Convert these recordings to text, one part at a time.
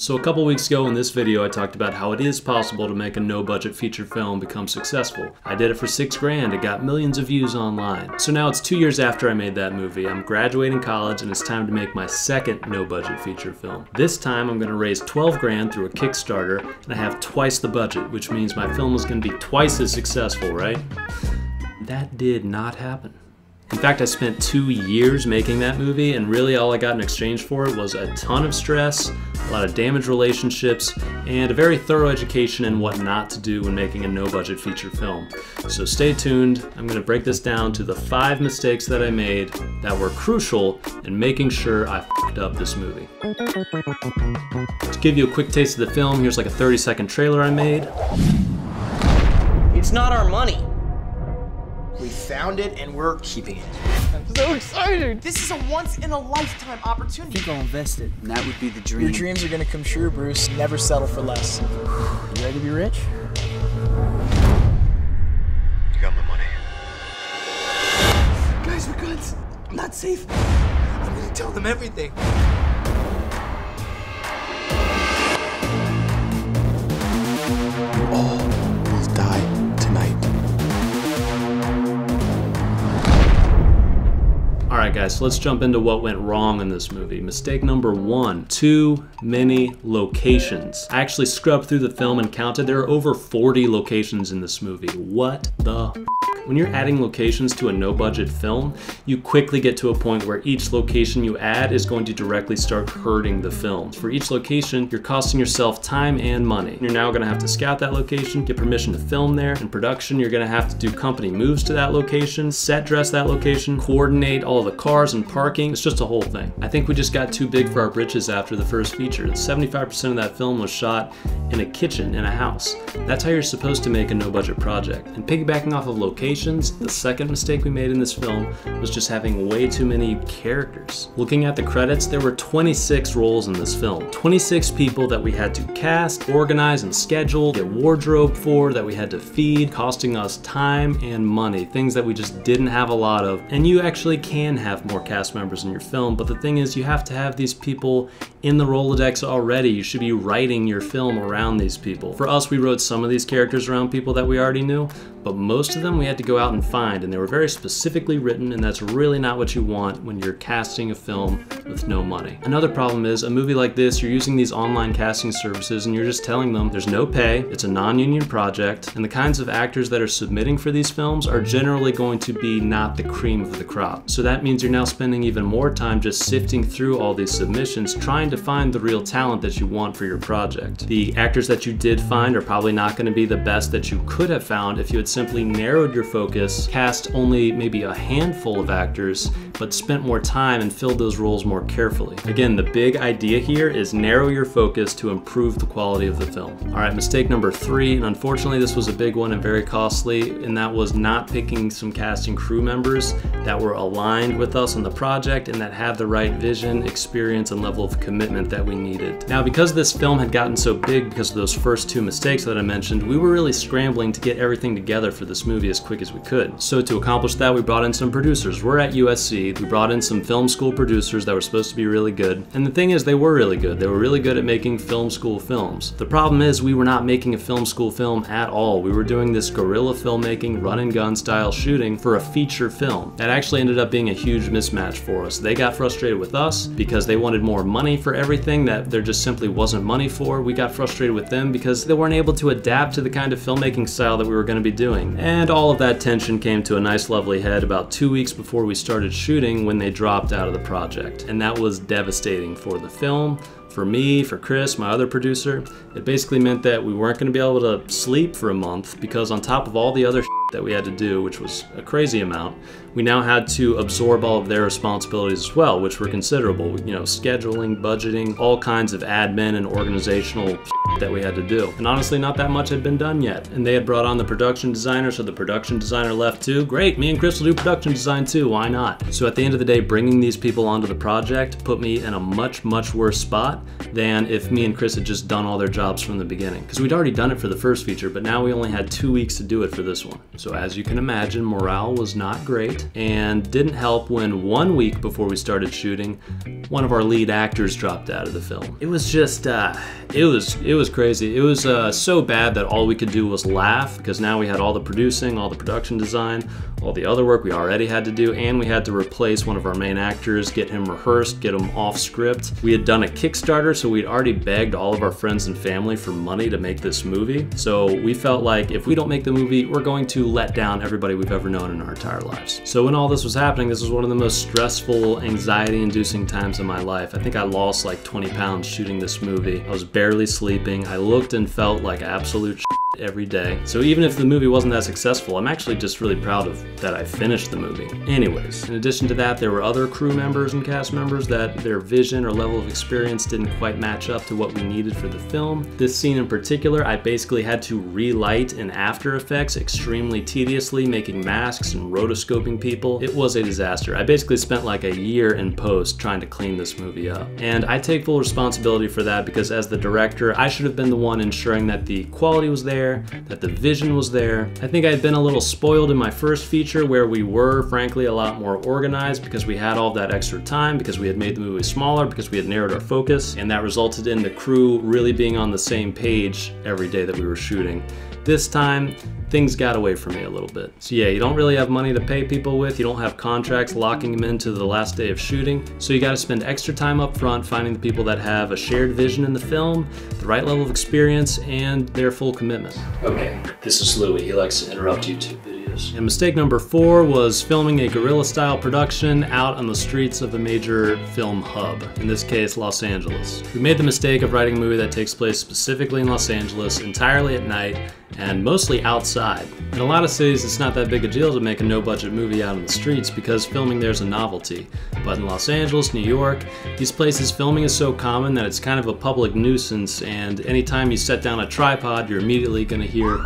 So a couple weeks ago in this video I talked about how it is possible to make a no-budget feature film become successful. I did it for $6 grand, it got millions of views online. So now it's 2 years after I made that movie, I'm graduating college and it's time to make my second no-budget feature film. This time I'm going to raise 12 grand through a Kickstarter and I have twice the budget, which means my film is going to be twice as successful, right? That did not happen. In fact, I spent 2 years making that movie and really all I got in exchange for it was a ton of stress, a lot of damaged relationships, and a very thorough education in what not to do when making a no-budget feature film. So stay tuned, I'm going to break this down to the 5 mistakes that I made that were crucial in making sure I f***ed up this movie. To give you a quick taste of the film, here's like a 30-second trailer I made. It's not our money. We found it and we're keeping it. I'm so excited! This is a once-in-a-lifetime opportunity. I think I'll invest it. And that would be the dream. Your dreams are gonna come true, Bruce. Never settle for less. You ready to be rich? You got my money. Guys with guns. I'm not safe. I'm gonna tell them everything. All will die tonight. Alright guys, so let's jump into what went wrong in this movie. Mistake number 1, too many locations. I actually scrubbed through the film and counted there are over 40 locations in this movie. What the f***? When you're adding locations to a no-budget film, you quickly get to a point where each location you add is going to directly start hurting the film. For each location, you're costing yourself time and money. You're now gonna have to scout that location, get permission to film there. In production, you're gonna have to do company moves to that location, set dress that location, coordinate all of the cars and parking. It's just a whole thing. I think we just got too big for our britches after the first feature. 75% of that film was shot in a kitchen in a house. That's how you're supposed to make a no-budget project. And piggybacking off of locations, the second mistake we made in this film was just having way too many characters. Looking at the credits, there were 26 roles in this film. 26 people that we had to cast, organize, and schedule, get wardrobe for, that we had to feed, costing us time and money, things that we just didn't have a lot of. And you actually can have more cast members in your film, but the thing is you have to have these people in the Rolodex already. You should be writing your film around these people. For us, we wrote some of these characters around people that we already knew, but most of them we had to go out and find, and they were very specifically written, and that's really not what you want when you're casting a film with no money. Another problem is, a movie like this, you're using these online casting services and you're just telling them there's no pay, it's a non-union project, and the kinds of actors that are submitting for these films are generally going to be not the cream of the crop. So that means you're now spending even more time just sifting through all these submissions, trying to find the real talent that you want for your project. The actors that you did find are probably not going to be the best that you could have found if you had simply narrowed your focus, cast only maybe a handful of actors, but spent more time and filled those roles more carefully. Again, the big idea here is narrow your focus to improve the quality of the film. Alright, mistake number 3, and unfortunately this was a big one and very costly, and that was not picking some casting crew members that were aligned with us on the project and that had the right vision, experience, and level of commitment that we needed. Now, because this film had gotten so big because of those first 2 mistakes that I mentioned, we were really scrambling to get everything together for this movie as quick as we could. So to accomplish that, we brought in some producers. We're at USC. We brought in some film school producers that were supposed to be really good. And the thing is, they were really good. They were really good at making film school films. The problem is, we were not making a film school film at all. We were doing this guerrilla filmmaking, run and gun style shooting for a feature film. That actually ended up being a huge mismatch for us. They got frustrated with us because they wanted more money for everything that there just simply wasn't money for. We got frustrated with them because they weren't able to adapt to the kind of filmmaking style that we were going to be doing. And all of that tension came to a nice lovely head about 2 weeks before we started shooting when they dropped out of the project. And that was devastating for the film, for me, for Chris, my other producer. It basically meant that we weren't going to be able to sleep for a month because on top of all the other that we had to do, which was a crazy amount, we now had to absorb all of their responsibilities as well, which were considerable. You know, scheduling, budgeting, all kinds of admin and organizational that we had to do. And honestly, not that much had been done yet. And they had brought on the production designer, so the production designer left too. Great, me and Chris will do production design too, why not? So at the end of the day, bringing these people onto the project put me in a much, much worse spot than if me and Chris had just done all their jobs from the beginning. Because we'd already done it for the first feature, but now we only had 2 weeks to do it for this one. So as you can imagine, morale was not great, and didn't help when 1 week before we started shooting, one of our lead actors dropped out of the film. It was just, it was crazy. It was so bad that all we could do was laugh, because now we had all the producing, all the production design, all the other work we already had to do, and we had to replace one of our main actors, get him rehearsed, get him off script. We had done a Kickstarter, so we'd already begged all of our friends and family for money to make this movie. So we felt like if we don't make the movie, we're going to let down everybody we've ever known in our entire lives. So when all this was happening, this was one of the most stressful, anxiety-inducing times of my life. I think I lost like 20 pounds shooting this movie. I was barely sleeping. I looked and felt like absolute shit every day. So even if the movie wasn't that successful, I'm actually just really proud of that I finished the movie. Anyways, in addition to that, there were other crew members and cast members that their vision or level of experience didn't quite match up to what we needed for the film. This scene in particular, I basically had to relight in After Effects extremely tediously, making masks and rotoscoping people. It was a disaster. I basically spent like a year in post trying to clean this movie up. And I take full responsibility for that, because as the director, I should have been the one ensuring that the quality was there, that the vision was there. I think I had been a little spoiled in my first feature, where we were frankly a lot more organized because we had all that extra time, because we had made the movie smaller, because we had narrowed our focus, and that resulted in the crew really being on the same page every day that we were shooting. This time, things got away from me a little bit. So yeah, you don't really have money to pay people with, you don't have contracts locking them into the last day of shooting, so you gotta spend extra time up front finding the people that have a shared vision in the film, the right level of experience, and their full commitment. Okay, this is Louie, he likes to interrupt YouTube videos. And mistake number 4 was filming a guerrilla-style production out on the streets of a major film hub, in this case, Los Angeles. We made the mistake of writing a movie that takes place specifically in Los Angeles, entirely at night, and mostly outside. In a lot of cities, it's not that big a deal to make a no-budget movie out on the streets because filming there's a novelty. But in Los Angeles, New York, these places, filming is so common that it's kind of a public nuisance, and anytime you set down a tripod, you're immediately gonna hear.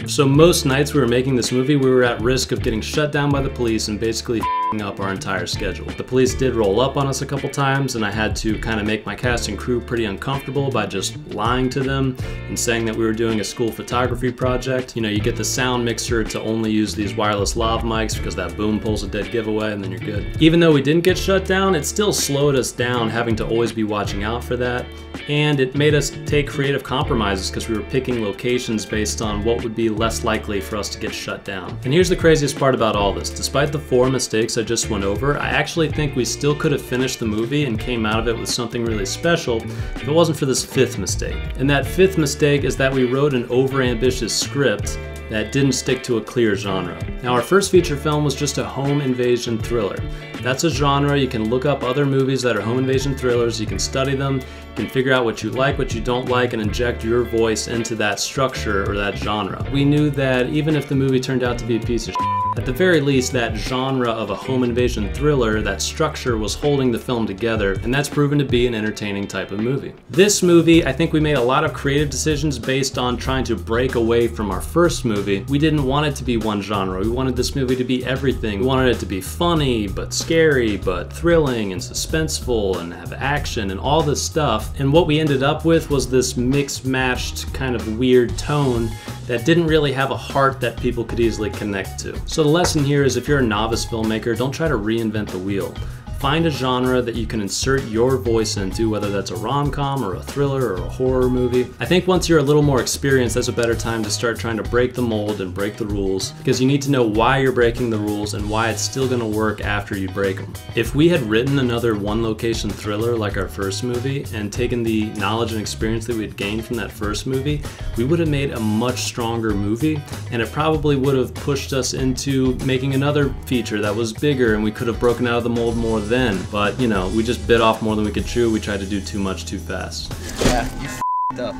So most nights we were making this movie, we were at risk of getting shut down by the police and basically up our entire schedule. The police did roll up on us a couple times, and I had to kind of make my cast and crew pretty uncomfortable by just lying to them and saying that we were doing a school photography project. You know, you get the sound mixer to only use these wireless lav mics because that boom pulls a dead giveaway and then you're good. Even though we didn't get shut down, it still slowed us down having to always be watching out for that. And it made us take creative compromises because we were picking locations based on what would be less likely for us to get shut down. And here's the craziest part about all this. Despite the 4 mistakes I just went over, I actually think we still could have finished the movie and came out of it with something really special if it wasn't for this 5th mistake. And that 5th mistake is that we wrote an overambitious script that didn't stick to a clear genre. Now, our first feature film was just a home invasion thriller. That's a genre. You can look up other movies that are home invasion thrillers, you can study them, you can figure out what you like, what you don't like, and inject your voice into that structure or that genre. We knew that even if the movie turned out to be a piece of shit, at the very least, that genre of a home invasion thriller, that structure was holding the film together, and that's proven to be an entertaining type of movie. This movie, I think we made a lot of creative decisions based on trying to break away from our first movie. We didn't want it to be one genre. We wanted this movie to be everything. We wanted it to be funny, but scary, but thrilling and suspenseful, and have action and all this stuff. And what we ended up with was this mixed-matched kind of weird tone that didn't really have a heart that people could easily connect to. So the lesson here is, if you're a novice filmmaker, don't try to reinvent the wheel. Find a genre that you can insert your voice into, whether that's a rom-com or a thriller or a horror movie. I think once you're a little more experienced, that's a better time to start trying to break the mold and break the rules, because you need to know why you're breaking the rules and why it's still gonna work after you break them. If we had written another one-location thriller like our first movie and taken the knowledge and experience that we had gained from that first movie, we would have made a much stronger movie, and it probably would have pushed us into making another feature that was bigger, and we could have broken out of the mold more then. But, you know, we just bit off more than we could chew. We tried to do too much too fast. Yeah, you f***ed up.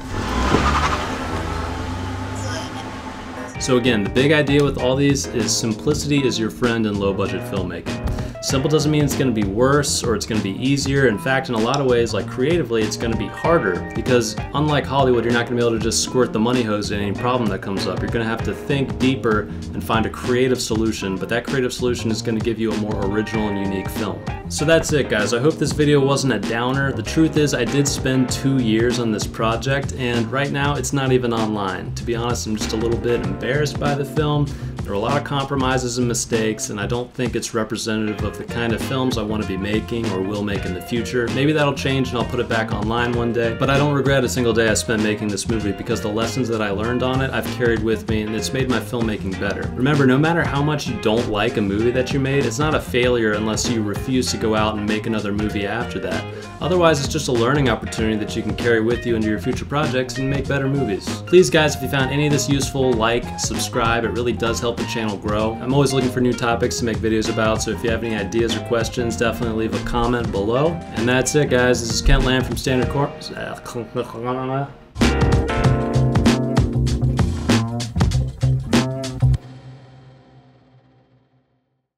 So again, the big idea with all these is simplicity is your friend in low-budget filmmaking. Simple doesn't mean it's going to be worse or it's going to be easier. In fact, in a lot of ways, like creatively, it's going to be harder because unlike Hollywood, you're not going to be able to just squirt the money hose at any problem that comes up. You're going to have to think deeper and find a creative solution, but that creative solution is going to give you a more original and unique film. So that's it, guys. I hope this video wasn't a downer. The truth is, I did spend 2 years on this project, and right now it's not even online. To be honest, I'm just a little bit embarrassed by the film. There are a lot of compromises and mistakes, and I don't think it's representative of the kind of films I want to be making or will make in the future. Maybe that'll change and I'll put it back online one day, but I don't regret a single day I spent making this movie because the lessons that I learned on it I've carried with me, and it's made my filmmaking better. Remember, no matter how much you don't like a movie that you made, it's not a failure unless you refuse to go out and make another movie after that. Otherwise, it's just a learning opportunity that you can carry with you into your future projects and make better movies. Please, guys, if you found any of this useful, like, subscribe. It really does help the channel grow. I'm always looking for new topics to make videos about, so if you have any ideas or questions, definitely leave a comment below. And that's it, guys. This is Kent Lamb from Standard Corp.